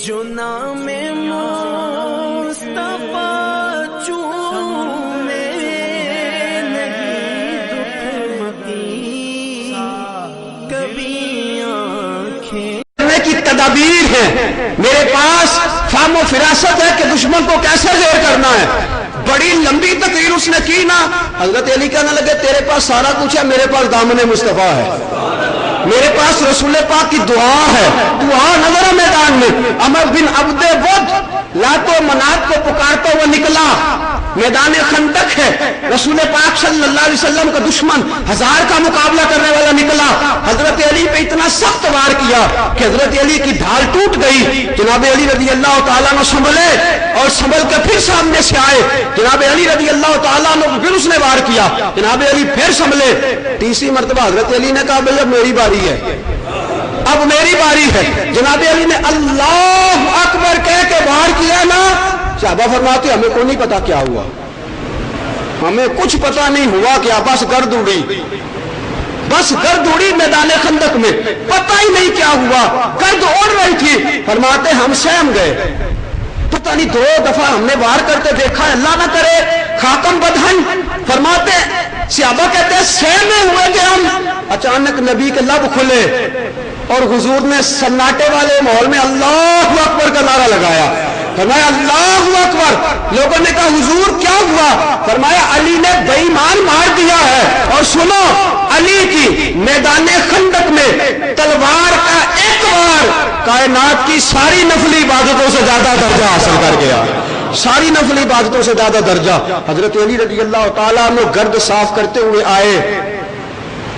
جو نام مصطفیٰ چومے نہیں دکھتی کبھی آنکھیں کی تدابیر ہے میرے پاس، فہم و فراست ہے کہ دشمن کو کیسے زیر کرنا ہے۔ بڑی لمبی تقریر اس نے کی نا، حضرت علی کہنے لگے تیرے پاس سارا کچھ ہے، میرے پاس دامن مصطفیٰ ہے، میرے پاس رسول پاک کی دعا ہے۔ دعا نظر میدان میں عمر بن عبد ود لات و منات کو پکارتا ہوا نکلا، میدان خندق ہے، رسول پاک صلی اللہ علیہ وسلم کا دشمن 1000 کا مقابلہ کرنے والا نکلا، حضرت علی پہ اتنا سخت وار کیا کہ حضرت علی کی ڈھال ٹوٹ گئی۔ جناب علی رضی اللہ تعالیٰ نے سنبھلے اور سنبھل کے پھر سامنے سے آئے، جناب علی رضی اللہ تعالیٰ نے پھر اس نے وار کیا، جناب علی پھر سنبھلے، تیسری مرتبہ حضرت علی نے کہا بھئی اب میری باری ہے، اب میری باری ہے۔ جناب علی نے اللہ اکبر کہہ کے وار کیا نا، صحابہ فرماتے ہمیں کو نہیں پتا کیا ہوا، ہمیں کچھ پتا نہیں ہوا کیا، بس گرد اڑی، بس گرد اڑی میدان خندق میں، پتہ ہی نہیں کیا ہوا، گرد اڑ رہی تھی۔ فرماتے ہم سہم گئے، پتہ نہیں 2 دفعہ ہم نے وار کرتے دیکھا، اللہ نہ کرے خاکم بدہن۔ فرماتے صحابہ کہتے ہیں سہمے ہوئے کہ ہم، اچانک نبی کے لب کھلے اور حضور نے سناٹے والے ماحول میں اللہ اکبر کا نعرہ لگایا، فرمایا اللہ اکبر۔ لوگوں نے کہا حضور کیا ہوا؟ فرمایا علی نے بے ایمان مار دیا ہے، اور سنو علی کی میدان خندق میں تلوار کا ایک وار کائنات کی ساری نفلی عبادتوں سے زیادہ درجہ حاصل کر گیا، ساری نفلی عبادتوں سے زیادہ درجہ۔ حضرت علی رضی اللہ تعالیٰ عنہ گرد صاف کرتے ہوئے آئے،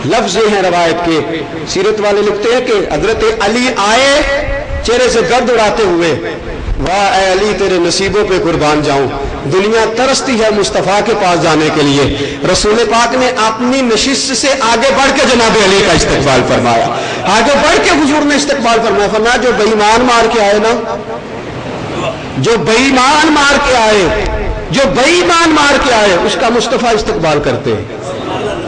لفظ یہ ہیں روایت کے، سیرت والے لکھتے ہیں کہ حضرت علی آئے چہرے سے گرد اڑاتے ہوئے، واہ اے علی تیرے نصیبوں پہ قربان جاؤں، دنیا ترستی ہے مصطفیٰ کے پاس جانے کے لیے۔ رسول پاک نے اپنی نشست سے آگے بڑھ کے جناب علی کا استقبال فرمایا، آگے بڑھ کے حضور نے استقبال فرمایا، فرمایا جو بے ایمان مار کے آئے نا، جو بے ایمان مار کے آئے، جو بے ایمان مار کے آئے اس کا مصطفیٰ استقبال کرتے ہیں۔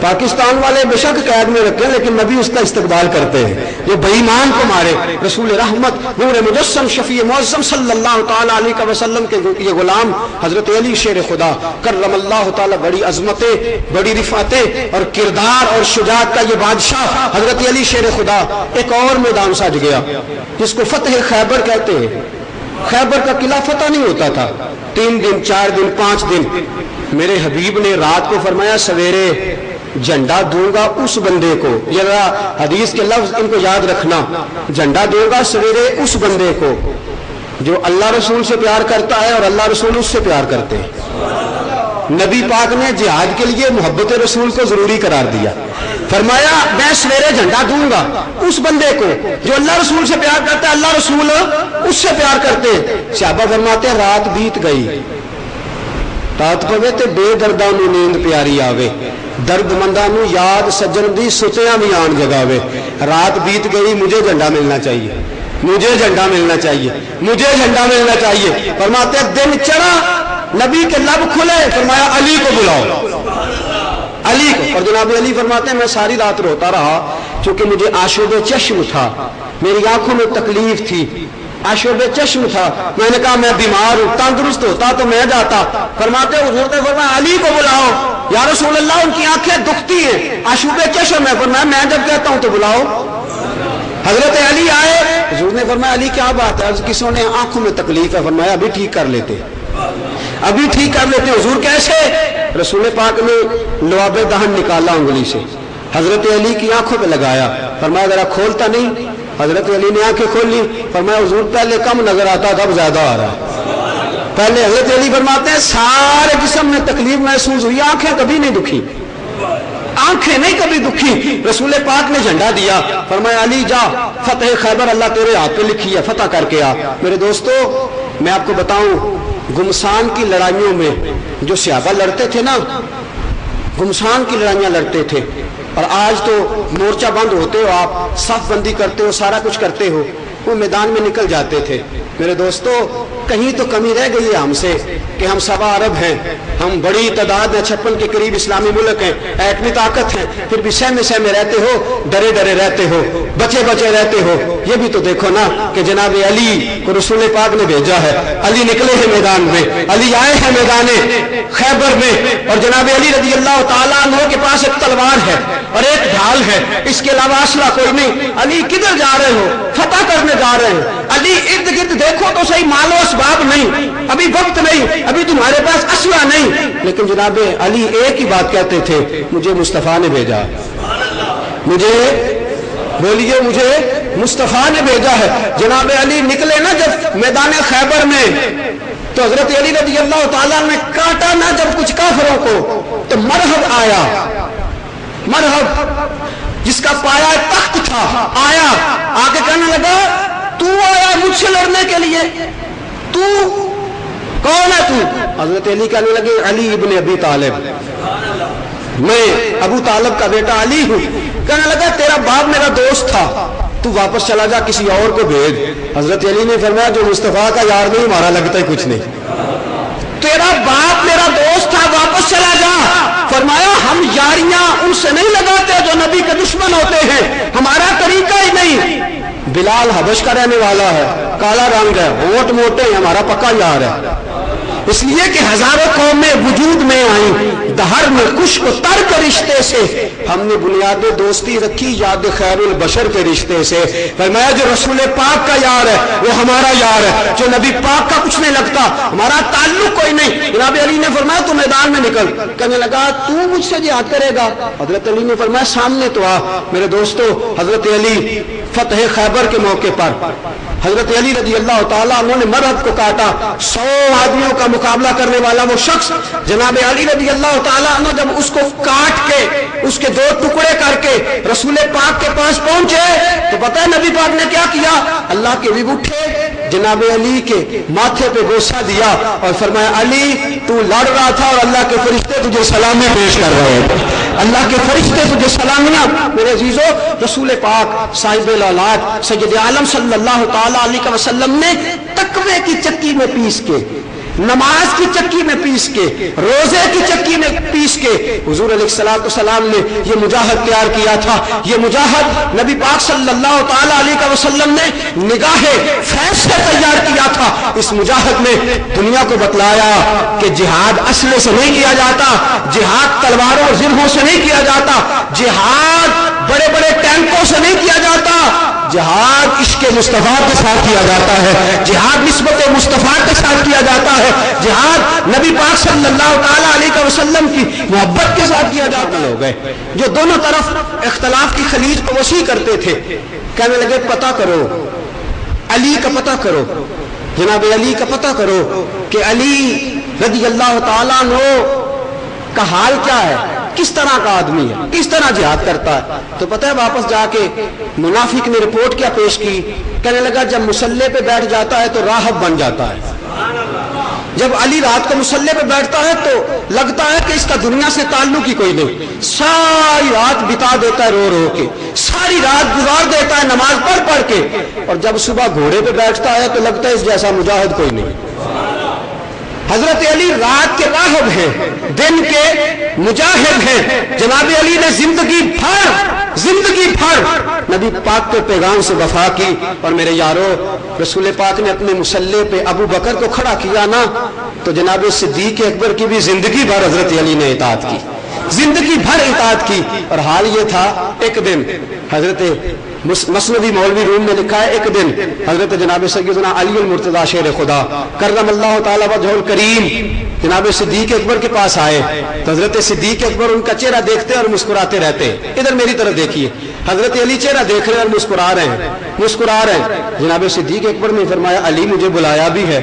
پاکستان والے بے شک قید میں رکھے لیکن نبی اس کا استقبال کرتے ہیں، جو بے ایمان کو مارے۔ رسول رحمت نور مجسم شفیع معظم صلی اللہ تعالیٰ علیہ وسلم کے یہ غلام حضرت علی شیر خدا کرم اللہ تعالیٰ، بڑی عظمتیں، بڑی رفعتیں اور کردار اور شجاعت کا یہ بادشاہ حضرت علی شیر خدا ایک اور میدان سج گیا جس کو فتح خیبر کہتے ہیں۔ خیبر کا قلعہ فتح نہیں ہوتا تھا، 3 دن 4 دن 5 دن۔ میرے حبیب نے رات کو فرمایا سویرے جھنڈا دوں گا اس بندے کو، یہ حدیث کے لفظ ان کو یاد رکھنا، جھنڈا دوں گا سویرے اس بندے کو جو اللہ رسول سے پیار کرتا ہے اور اللہ رسول اس سے پیار کرتے ہیں۔ نبی پاک نے جہاد کے لیے محبت رسول کو ضروری قرار دیا، فرمایا میں سویرے جھنڈا دوں گا اس بندے کو جو اللہ رسول سے پیار کرتا ہے، اللہ رسول اس سے پیار کرتے ہیں۔ صحابہ فرماتے ہیں رات بیت گئی، رات پوے تے بے درداں نوں نیند پیاری آوے، درد منداں نوں یاد سجن دی ستیاں بھی آن جگاوے۔ رات بیت گئی، مجھے جھنڈا ملنا چاہیے، مجھے جھنڈا ملنا چاہیے، مجھے جھنڈا ملنا چاہیے۔ فرماتے دن چڑھا، نبی کے لب کھلے، فرمایا علی کو بلاؤ، علی کو۔ اور جناب علی فرماتے ہیں میں ساری رات روتا رہا چونکہ مجھے آشوب چشم تھا، میری آنکھوں میں تکلیف تھی، آشوب چشم تھا، میں نے کہا میں بیمار ہوں، تندرست ہوتا تو میں جاتا۔ فرماتے حضور نے فرمایا علی کو بلاؤ، یا رسول اللہ ان کی آنکھیں دکھتی ہیں، آشوب چشم ہے۔ فرمایا میں جب کہتا ہوں تو بلاؤ۔ حضرت علی آئے، حضور نے فرمایا علی کیا بات ہے؟ کسی نے آنکھوں میں تکلیف ہے، فرمایا ابھی ٹھیک کر لیتے، ابھی ٹھیک کر لیتے۔ حضور کیسے؟ رسول پاک نے لعاب دہن نکالا انگلی سے، حضرت علی کی آنکھوں پہ لگایا، فرمایا ذرا کھولتا نہیں؟ حضرت علی نے آنکھیں کھول لی، فرمایا حضور پہلے کم نظر آتا تھا اب زیادہ آ رہا ہے۔ پہلے حضرت علی فرماتے ہیں سارے جسم میں تکلیف محسوس ہوئی، آنکھیں کبھی نہیں دکھی، آنکھیں نہیں کبھی دکھی۔ رسول پاک نے جھنڈا دیا، فرمایا علی جا، فتح خیبر اللہ تیرے ہاتھ پہ لکھی ہے، فتح کر کے آ۔ میرے دوستو میں آپ کو بتاؤں، گمسان کی لڑائیوں میں جو صحابہ لڑتے تھے نا، گمسان کی لڑائیاں لڑتے تھے، اور آج تو مورچہ بند ہوتے ہو، آپ صف بندی کرتے ہو، سارا کچھ کرتے ہو، وہ میدان میں نکل جاتے تھے، میرے دوستو کہیں تو کمی رہ گئی ہے ہم سے کہ ہم 1.25 ارب ہیں، ہم بڑی تعداد ہے، 56 کے قریب اسلامی ملک ہیں، ایٹمی طاقت ہیں، پھر بھی سہمے رہتے ہو، ڈرے رہتے ہو، بچے رہتے ہو۔ یہ بھی تو دیکھو نا کہ جناب علی کو رسول پاک نے بھیجا ہے، علی نکلے ہیں میدان میں، علی آئے ہیں میدان خیبر میں، اور جناب علی رضی اللہ تعالیٰ عنہ کے پاس ایک تلوار ہے اور ایک ڈھال ہے، اس کے علاوہ اسلحہ کوئی نہیں۔ علی کدھر جا رہے ہو؟ فتح کرنے جا رہے ہیں۔ علی ارد گرد دیکھو تو صحیح، مال و اسباب نہیں، ابھی وقت نہیں، ابھی تمہارے پاس اسلحہ نہیں، لیکن جناب علی ایک ہی بات کہتے تھے، مجھے مصطفیٰ نے بھیجا، مجھے بولیے مجھے مصطفیٰ نے بھیجا ہے۔ جناب علی نکلے نا جب میدان خیبر میں، تو حضرت علی رضی اللہ تعالیٰ نے کاٹا نہ جب کچھ کافروں کو، تو مرحب آیا، مرحب جس کا پایا تخت تھا آیا، آ کے کہنے لگا تو آیا مجھ سے لڑنے کے لیے، تو کون ہے تو؟ حضرت علی کہنے لگے علی ابن ابی طالب، میں ابو طالب کا بیٹا علی ہوں۔ کہنے لگا تیرا باپ میرا دوست تھا، تو واپس چلا جا، کسی اور کو بھیج۔ حضرت علی نے فرمایا جو مصطفیٰ کا یار نہیں ہمارا لگتا ہی کچھ نہیں، تیرا باپ میرا دوست تھا، واپس چلا جا۔ فرمایا ہم یاریاں ان سے نہیں لگاتے جو نبی کے دشمن ہوتے ہیں، ہمارا طریقہ ہی نہیں۔ بلال حبش کا رہنے والا ہے، کالا رنگ ہے، ہونٹ موٹے ہیں، ہمارا پکا یار ہے، اس لیے کہ ہزاروں قومیں وجود میں آئیں، دہر میں خشک و تر کے رشتے سے ہم نے بنیاد دوستی رکھی یاد خیر البشر کے رشتے سے۔ فرمایا جو رسول پاک کا یار ہے وہ ہمارا یار ہے، جو نبی پاک کا کچھ نہیں لگتا ہمارا تعلق کوئی نہیں۔ جناب علی نے فرمایا تو میدان میں نکل۔ کہنے لگا تو مجھ سے جہاد کرے گا؟ حضرت علی نے فرمایا سامنے تو آ۔ میرے دوستو حضرت علی فتح خیبر کے موقع پر حضرت علی رضی اللہ تعالیٰ انہوں نے مرحب کو کاٹا، 100 آدمیوں کا مقابلہ کرنے والا وہ شخص جناب علی رضی اللہ تعالیٰ عنہ جب اس کو کاٹ کے اس کے 2 ٹکڑے کر کے رسول پاک کے پاس پہنچے تو پتہ ہے نبی پاک نے کیا کیا؟ اللہ کے بھی اٹھے، جناب علی کے ماتھے پہ بوسہ دیا اور فرمایا علی تو لڑ رہا تھا اور اللہ کے فرشتے تجھے سلامیاں پیش کر رہے تھے، اللہ کے فرشتے تجھے سلامیاں۔ میرے عزیزو رسول پاک صاحب الاولاد سید عالم صلی اللہ تعالیٰ علیہ وسلم نے تقوی کی چکی میں پیس کے، نماز کی چکی میں پیس کے، روزے کی چکی میں پیس کے حضور علیہ السلام نے یہ مجاہد تیار کیا تھا۔ یہ مجاہد نبی پاک صلی اللہ تعالیٰ علیہ وسلم نے نگاہ فیض سے تیار کیا تھا۔ اس مجاہد میں دنیا کو بتلایا کہ جہاد اسلحے سے نہیں کیا جاتا، جہاد تلواروں اور زرہوں سے نہیں کیا جاتا، جہاد بڑے بڑے ٹینکوں سے نہیں کیا جاتا، جہاد عشق مصطفیٰ کے ساتھ کیا جاتا ہے، جہاد نسبت مصطفیٰ کے ساتھ کیا جاتا ہے، جہاد نبی پاک صلی اللہ تعالیٰ علیہ وسلم کی محبت کے ساتھ کیا جاتا ہے۔ ہو گئے جو دونوں طرف اختلاف کی خلیج کو وسیع کرتے تھے، کہنے لگے پتہ کرو علی کا، پتہ کرو جناب علی کا، پتہ کرو کہ علی رضی اللہ تعالیٰ عنہ کا حال کیا ہے، کس طرح کا آدمی ہے، کس طرح جہاد کرتا ہے۔ تو پتہ ہے واپس جا کے منافق نے رپورٹ کیا پیش کی؟ کہنے لگا جب مسلح پہ بیٹھ جاتا ہے تو راہب بن جاتا ہے، جب علی رات کو مسلح پہ بیٹھتا ہے تو لگتا ہے کہ اس کا دنیا سے تعلق ہی کوئی نہیں، ساری رات بتا دیتا ہے رو رو کے، ساری رات گزار دیتا ہے نماز پڑھ کے، اور جب صبح گھوڑے پہ بیٹھتا ہے تو لگتا ہے اس جیسا مجاہد کوئی نہیں۔ حضرت علی رات کے راہب ہیں، دن کے مجاہد ہیں۔ جناب علی نے زندگی بھر نبی پاک کے پیغام سے وفا کی، اور میرے یارو رسول پاک نے اپنے مسلح پہ ابو بکر کو کھڑا کیا نا، تو جناب صدیق اکبر کی بھی زندگی بھر حضرت علی نے اطاعت کی، زندگی بھر اطاعت کی۔ اور حال یہ تھا ایک دن حضرت مسندی مولوی روم میں لکھا ہے، ایک دن حضرت جناب سیدنا علی المرتضی شیر خدا کرم اللہ تعالی وجہ الکریم جناب صدیق اکبر کے پاس آئے، تو حضرت صدیق اکبر ان کا چہرہ دیکھتے اور مسکراتے رہتے۔ ادھر میری طرف دیکھیے، حضرت علی چہرہ دیکھ رہے اور مسکرا رہے ہیں۔ جناب صدیق اکبر نے فرمایا علی مجھے بلایا بھی ہے،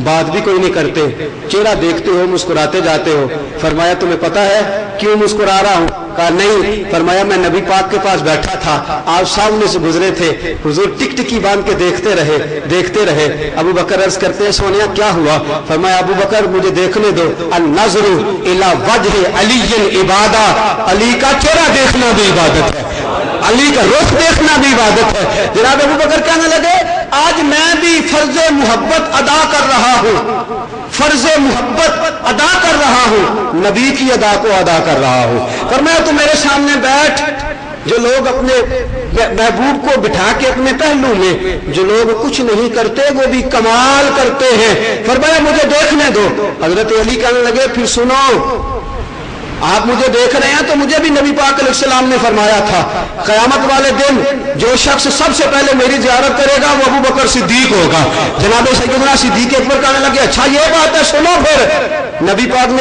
بات بھی کوئی نہیں کرتے، چہرہ دیکھتے ہو مسکراتے جاتے ہو۔ فرمایا تمہیں پتا ہے کیوں مسکرا رہا ہوں؟ کہا نہیں۔ فرمایا میں نبی پاک کے پاس بیٹھا تھا، آپ سامنے سے گزرے تھے، حضور ٹک ٹکی باندھ کے دیکھتے رہے۔ ابو بکر عرض کرتے ہیں سونیا کیا ہوا؟ فرمایا ابو بکر مجھے دیکھنے دو، النظر الی وجہ علی عبادہ، علی کا چہرہ دیکھنا بھی عبادت ہے، علی کا رخ دیکھنا بھی عبادت ہے۔ جناب ابو بکر کہنے لگے آج میں بھی فرض محبت ادا کر رہا ہوں، فرض محبت ادا کر رہا ہوں، نبی کی ادا کو ادا کر رہا ہوں۔ فرمایا تو میرے سامنے بیٹھ، جو لوگ اپنے محبوب کو بٹھا کے اپنے پہلو میں جو لوگ کچھ نہیں کرتے وہ بھی کمال کرتے ہیں، فرمایا مجھے دیکھنے دو۔ حضرت علی کہنے لگے پھر سنو، آپ مجھے دیکھ رہے ہیں تو مجھے بھی نبی پاک علیہ السلام نے فرمایا تھا قیامت والے دن جو شخص سب سے پہلے میری زیارت کرے گا وہ ابو بکر صدیق ہوگا۔ جناب سیدنا صدیق اکبر کہنے لگے اچھا یہ بات ہے، سنو پھر۔ نبی پاک نے